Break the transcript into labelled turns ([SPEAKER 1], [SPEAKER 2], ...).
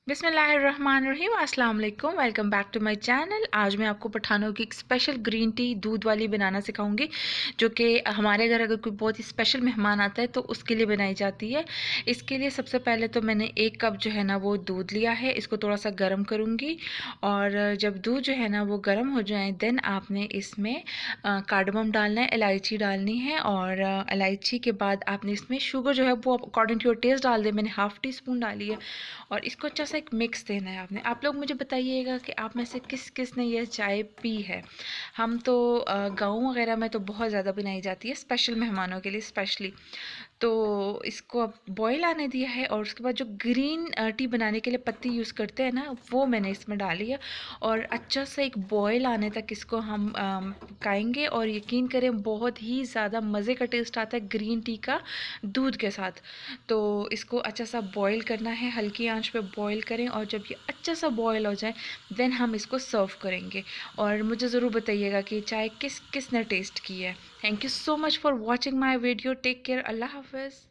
[SPEAKER 1] बिस्मिल्लाहिर्रहमानिर्रहीम, अस्सलाम वालेकुम। Welcome back to my channel. आज मैं आपको पठानों की एक स्पेशल ग्रीन टी दूध वाली बनाना सिखाऊंगी, जो कि हमारे घर अगर कोई बहुत ही स्पेशल मेहमान आता है तो उसके लिए बनाई जाती है। इसके लिए सबसे पहले तो मैंने 1 कप जो है ना वो दूध लिया है। इसको थोड़ा सा गर्म करूँगी और जब दूध जो है ना वो गर्म हो जाए देन आपने इसमें कार्डमम डालना है, इलायची डालनी है और इलायची के बाद आपने इसमें शुगर जो है वो अकॉर्डिंग टू योर टेस्ट डाल दे। मैंने हाफ़ टी स्पून डाली है और इसको अच्छा सा एक मिक्स देना है आपने। आप लोग मुझे बताइएगा कि आप में से किस किस ने यह चाय पी है। हम तो गाँव वगैरह में तो बहुत ज़्यादा बनाई जाती है स्पेशल मेहमानों के लिए स्पेशली। तो इसको अब बॉयल आने दिया है और उसके बाद जो ग्रीन टी बनाने के लिए पत्ती यूज़ करते हैं ना वो मैंने इसमें डाली है और अच्छा सा एक बॉयल आने तक इसको हम पकाएंगे और यकीन करें बहुत ही ज़्यादा मज़े का टेस्ट आता है ग्रीन टी का दूध के साथ। तो इसको अच्छा सा बॉयल करना है, हल्की आंच पे बॉयल करें और जब ये अच्छा सा बॉयल हो जाए देन हम इसको सर्व करेंगे। और मुझे ज़रूर बताइएगा कि चाय किस किस ने टेस्ट की है। Thank you so much for watching my video. Take care. अल्लाह हाफिज़।